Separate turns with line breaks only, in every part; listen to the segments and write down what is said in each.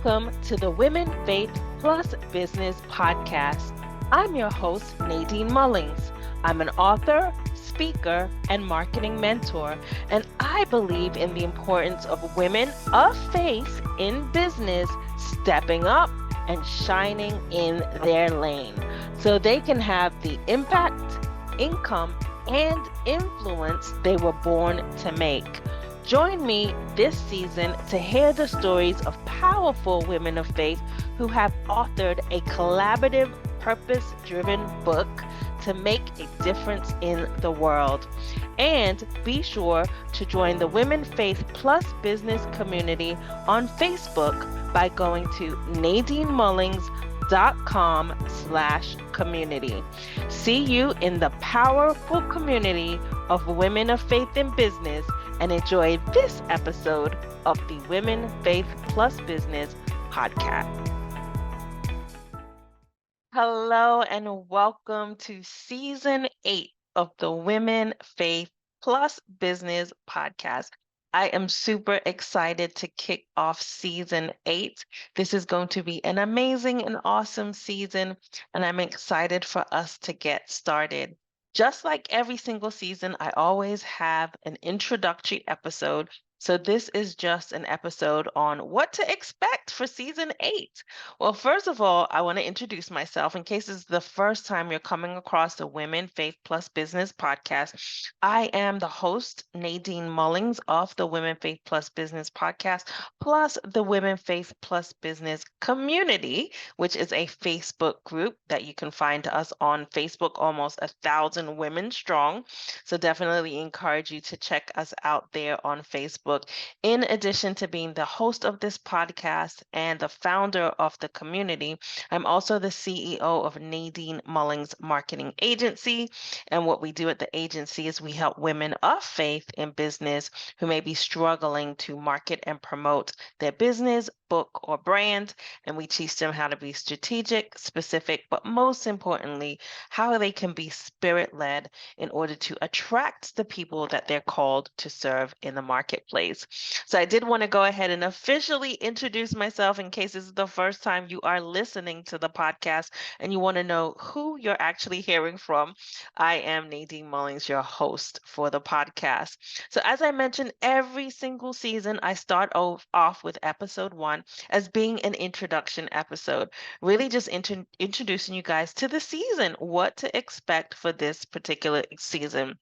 Welcome to the Women Faith Plus Business Podcast. I'm your host, Nadine Mullings. I'm an author, speaker, and marketing mentor, and I believe in the importance of women of faith in business stepping up and shining in their lane so they can have the impact, income, and influence they were born to make. Join me this season to hear the stories of powerful women of faith who have authored a collaborative, purpose driven book to make a difference in the world. And be sure to join the Women Faith Plus business community on Facebook by going to nadinemullings.com/community. See you in the powerful community of women of faith in business and enjoy this episode of the Women Faith Plus Business podcast. Hello and welcome to season 8 of the Women Faith Plus Business podcast. I am super excited to kick off season 8. This is going to be an amazing and awesome season, and I'm excited for us to get started. Just like every single season, I always have an introductory episode. So this is just an episode on what to expect for season 8. Well, first of all, I want to introduce myself in case it's the first time you're coming across the Women Faith Plus Business podcast. I am the host, Nadine Mullings, of the Women Faith Plus Business podcast, plus the Women Faith Plus Business community, which is a Facebook group that you can find us on Facebook, almost 1,000 women strong. So definitely encourage you to check us out there on Facebook. In addition to being the host of this podcast and the founder of the community, I'm also the CEO of Nadine Mullings Marketing Agency. And what we do at the agency is we help women of faith in business who may be struggling to market and promote their business, book, or brand. And we teach them how to be strategic, specific, but most importantly, how they can be spirit-led in order to attract the people that they're called to serve in the marketplace. So I did want to go ahead and officially introduce myself in case this is the first time you are listening to the podcast and you want to know who you're actually hearing from. I am Nadine Mullings, your host for the podcast. So as I mentioned, every single season, I start off with episode 1 as being an introduction episode, really just introducing you guys to the season, what to expect for this particular season.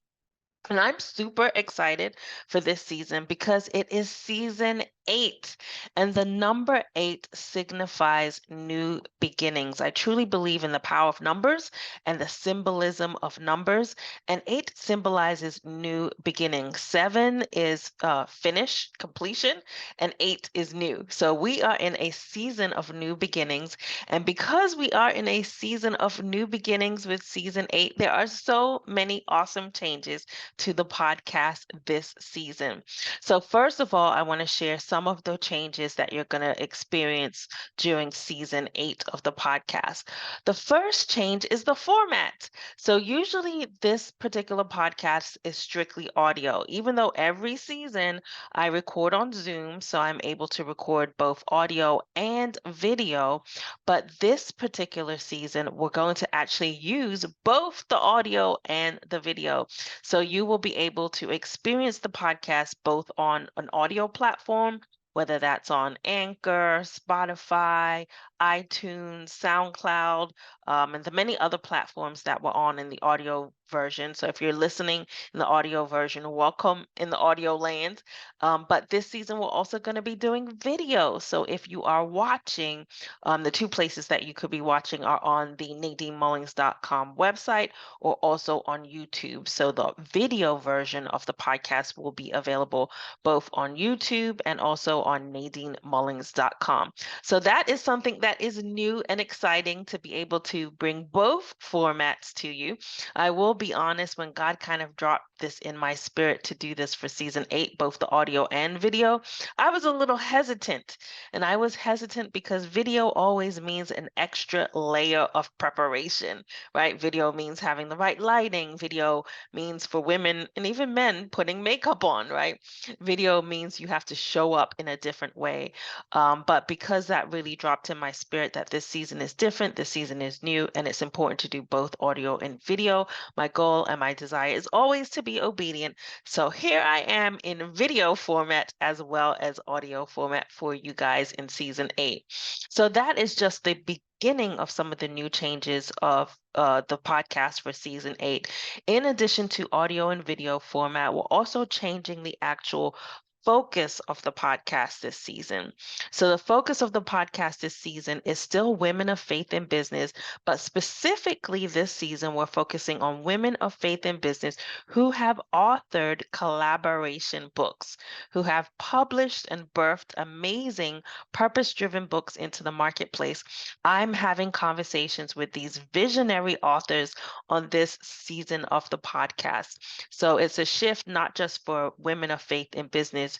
And I'm super excited for this season because it is season 8, and the number 8 signifies new beginnings. I truly believe in the power of numbers and the symbolism of numbers, and 8 symbolizes new beginnings. 7 is finish, completion, and 8 is new. So we are in a season of new beginnings, and because we are in a season of new beginnings with season 8, there are so many awesome changes to the podcast this season. So, first of all, I want to share some of the changes that you're going to experience during season 8 of the podcast. The first change is the format. So, usually this particular podcast is strictly audio, even though every season I record on Zoom, so I'm able to record both audio and video. But this particular season, we're going to actually use both the audio and the video. So you will be able to experience the podcast both on an audio platform, whether that's on Anchor, Spotify, iTunes, SoundCloud, and the many other platforms that we're on in the audio version. So if you're listening in the audio version, welcome in the audio land. But this season, we're also going to be doing video. So if you are watching, the two places that you could be watching are on the nadinemullings.com website or also on YouTube. So the video version of the podcast will be available both on YouTube and also on nadinemullings.com. So that is something that is new and exciting to be able to bring both formats to you. I will be honest, when God kind of dropped this in my spirit to do this for season 8, both the audio and video, I was a little hesitant. And I was hesitant because video always means an extra layer of preparation, right? Video means having the right lighting. Video means for women and even men putting makeup on, right? Video means you have to show up in a different way. But because that really dropped in my spirit that this season is different, this season is new, and it's important to do both audio and video, my goal and my desire is always to be obedient. So here I am in video format as well as audio format for you guys in season 8. So that is just the beginning of some of the new changes of the podcast for season 8. In addition to audio and video format, we're also changing the actual focus of the podcast this season. So, the focus of the podcast this season is still women of faith in business, but specifically this season, we're focusing on women of faith in business who have authored collaboration books, who have published and birthed amazing purpose driven books into the marketplace. I'm having conversations with these visionary authors on this season of the podcast. So, it's a shift not just for women of faith in business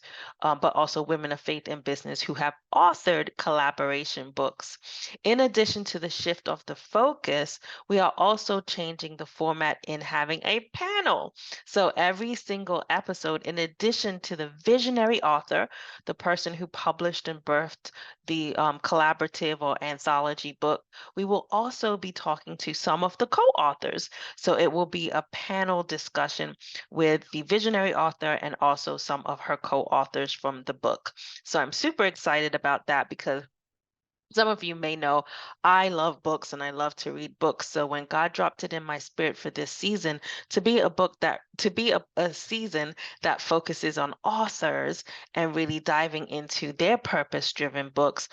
but also women of faith in business who have authored collaboration books. In addition to the shift of the focus, we are also changing the format in having a panel. So every single episode, in addition to the visionary author, the person who published and birthed the collaborative or anthology book, we will also be talking to some of the co-authors. So it will be a panel discussion with the visionary author and also some of her co-authors from the book. So I'm super excited about that because some of you may know I love books and I love to read books. So when God dropped it in my spirit for this season to be a season that focuses on authors and really diving into their purpose-driven books,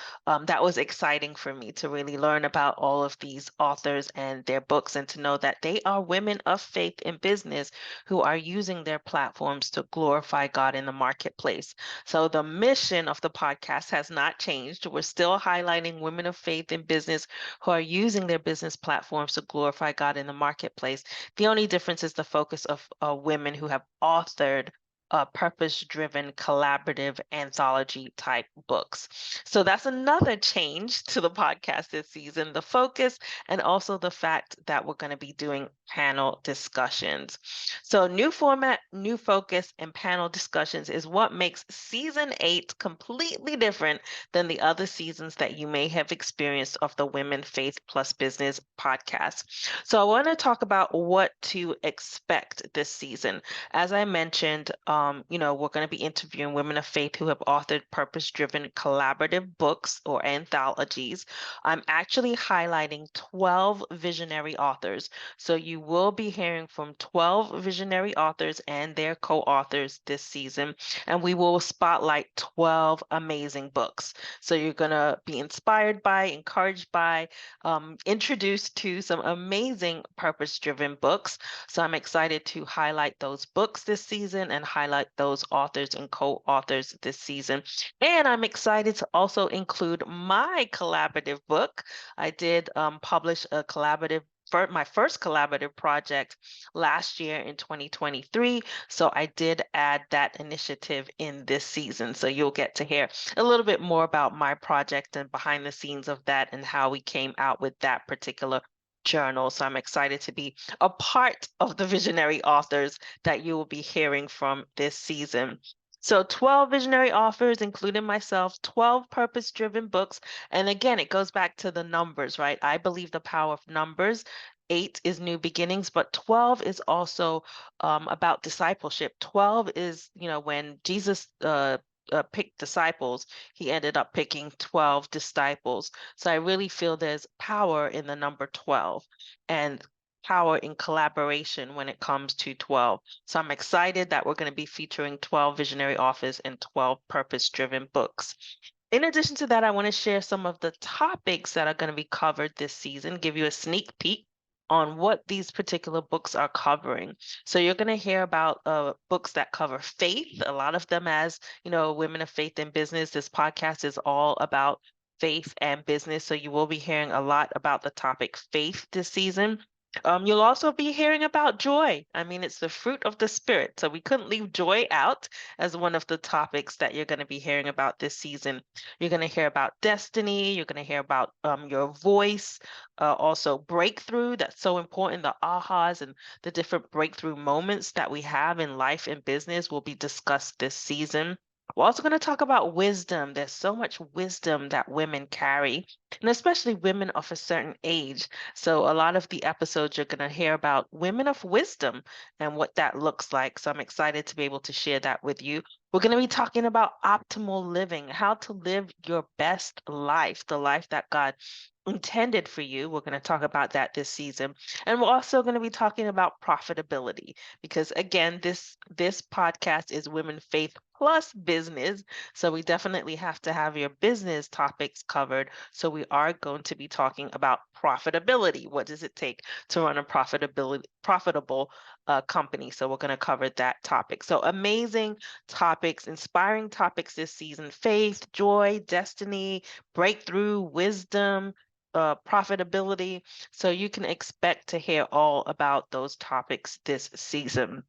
that was exciting for me to really learn about all of these authors and their books and to know that they are women of faith in business who are using their platforms to glorify God in the marketplace. So the mission of the podcast has not changed. We're still highlighting women of faith in business who are using their business platforms to glorify God in the marketplace. The only difference is the focus of women who have authored purpose-driven, collaborative anthology type books. So that's another change to the podcast this season, the focus and also the fact that we're going to be doing panel discussions. So new format, new focus, and panel discussions is what makes season 8 completely different than the other seasons that you may have experienced of the Women Faith Plus Business podcast. So I want to talk about what to expect this season. As I mentioned, we're going to be interviewing women of faith who have authored purpose-driven collaborative books or anthologies. I'm actually highlighting 12 visionary authors. So you will be hearing from 12 visionary authors and their co-authors this season, and we will spotlight 12 amazing books. So you're going to be inspired by, encouraged by, introduced to some amazing purpose-driven books. So I'm excited to highlight those books this season and highlight those authors and co-authors this season. And I'm excited to also include my collaborative book. I did publish a collaborative for my first collaborative project last year in 2023. So I did add that initiative in this season. So you'll get to hear a little bit more about my project and behind the scenes of that and how we came out with that particular journal. So I'm excited to be a part of the visionary authors that you will be hearing from this season. So 12 visionary authors, including myself, 12 purpose-driven books. And again, it goes back to the numbers, right? I believe the power of numbers. 8 is new beginnings, but 12 is also about discipleship. 12 is, when Jesus picked disciples, he ended up picking 12 disciples. So I really feel there's power in the number 12 and power in collaboration when it comes to 12. So I'm excited that we're going to be featuring 12 visionary authors and 12 purpose-driven books. In addition to that, I want to share some of the topics that are going to be covered this season, give you a sneak peek on what these particular books are covering. So you're going to hear about books that cover faith, a lot of them as, women of faith in business. This podcast is all about faith and business. So you will be hearing a lot about the topic faith this season. You'll also be hearing about joy. I mean, it's the fruit of the spirit. So we couldn't leave joy out as one of the topics that you're going to be hearing about this season. You're going to hear about destiny. You're going to hear about your voice, also breakthrough. That's so important. The ahas and the different breakthrough moments that we have in life and business will be discussed this season. We're also going to talk about wisdom. There's so much wisdom that women carry, and especially women of a certain age. So, a lot of the episodes you're going to hear about women of wisdom and what that looks like. So, I'm excited to be able to share that with you. We're going to be talking about optimal living, how to live your best life, the life that God intended for you. We're going to talk about that this season. And we're also going to be talking about profitability because again, this podcast is Women Faith plus business. So we definitely have to have your business topics covered. So we are going to be talking about profitability. What does it take to run a profitable company? So we're going to cover that topic. So amazing topics, inspiring topics this season: faith, joy, destiny, breakthrough, wisdom, profitability. So you can expect to hear all about those topics this season.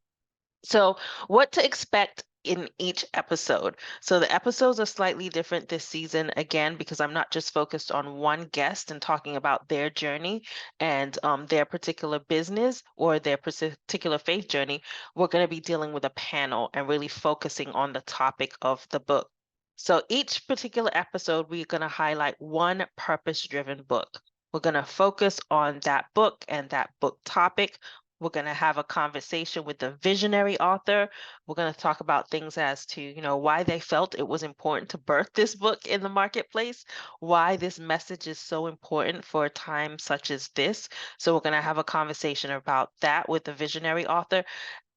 So, what to expect in each episode? So, the episodes are slightly different this season, again, because I'm not just focused on one guest and talking about their journey and their particular business or their particular faith journey. We're going to be dealing with a panel and really focusing on the topic of the book. So, each particular episode, we're going to highlight one purpose driven book. We're going to focus on that book and that book topic. We're going to have a conversation with the visionary author. We're going to talk about things as to, why they felt it was important to birth this book in the marketplace, why this message is so important for a time such as this. So we're going to have a conversation about that with the visionary author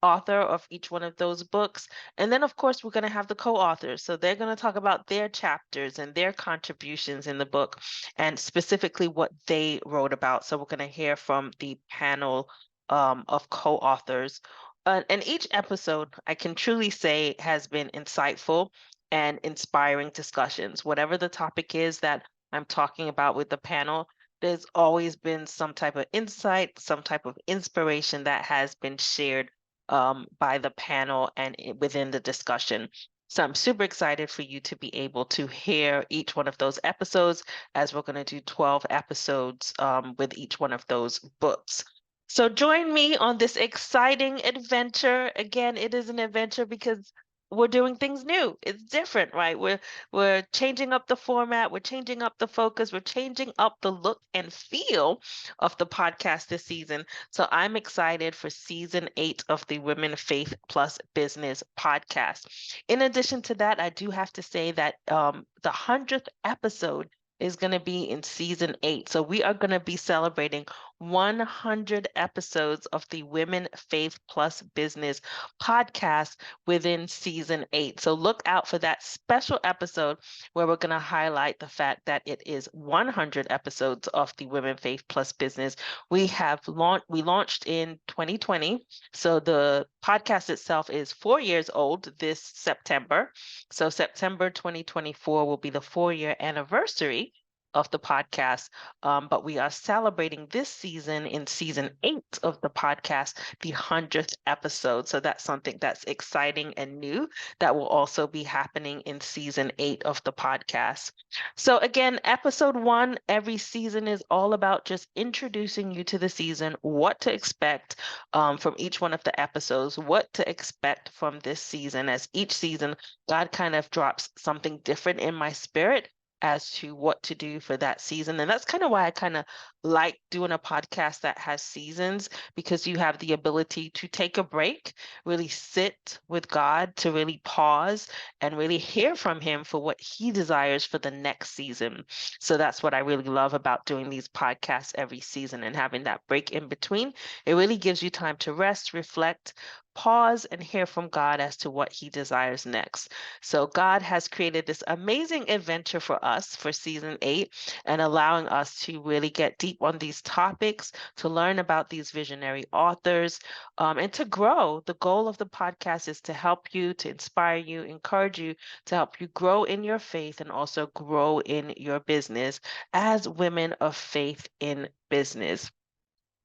of each one of those books. And then, of course, we're going to have the co authors. So they're going to talk about their chapters and their contributions in the book and specifically what they wrote about. So we're going to hear from the panel of co authors. And each episode, I can truly say, has been insightful and inspiring discussions. Whatever the topic is that I'm talking about with the panel, there's always been some type of insight, some type of inspiration that has been shared by the panel and within the discussion. So I'm super excited for you to be able to hear each one of those episodes as we're going to do 12 episodes with each one of those books. So join me on this exciting adventure. Again, it is an adventure because we're doing things new. It's different, right? We're changing up the format, we're changing up the focus, we're changing up the look and feel of the podcast this season. So I'm excited for season 8 of the Women Faith Plus Business podcast. In addition to that, I do have to say that the 100th episode is going to be in season 8. So we are going to be celebrating 100 episodes of the Women Faith Plus Business podcast within season 8. So look out for that special episode where we're going to highlight the fact that it is 100 episodes of the Women Faith Plus Business. We launched in 2020. So the podcast itself is 4 years old this September. So September 2024 will be the 4-year anniversary of the podcast. But we are celebrating this season in season 8 of the podcast, the 100th episode. So that's something that's exciting and new that will also be happening in season 8 of the podcast. So again, episode 1 every season is all about just introducing you to the season, what to expect from each one of the episodes, what to expect from this season. As each season, God kind of drops something different in my spirit as to what to do for that season. And that's kind of why I kind of like doing a podcast that has seasons, because you have the ability to take a break, really sit with God, to really pause and really hear from Him for what He desires for the next season. So that's what I really love about doing these podcasts every season and having that break in between. It really gives you time to rest, reflect, pause, and hear from God as to what He desires next. So God has created this amazing adventure for us for season 8 and allowing us to really get deep on these topics, to learn about these visionary authors, and to grow. The goal of the podcast is to help you, to inspire you, encourage you, to help you grow in your faith and also grow in your business as women of faith in business.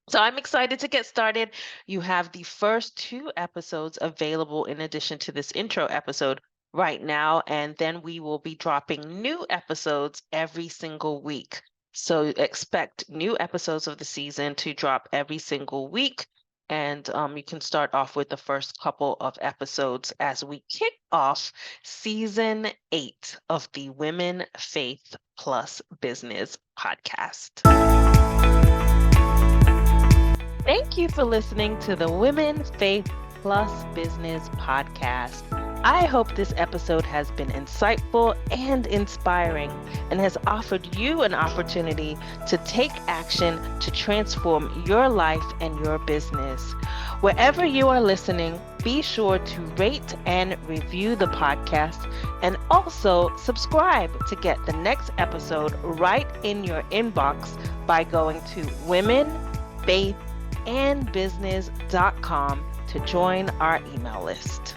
So I'm excited to get started. You have the first two episodes available in addition to this intro episode right now, and then we will be dropping new episodes every single week. So expect new episodes of the season to drop every single week. And you can start off with the first couple of episodes as we kick off season 8 of the Women, Faith Plus Business podcast. Thank you for listening to the Women, Faith Plus Business podcast. I hope this episode has been insightful and inspiring and has offered you an opportunity to take action to transform your life and your business. Wherever you are listening, be sure to rate and review the podcast and also subscribe to get the next episode right in your inbox by going to Women, Faith, and business.com to join our email list.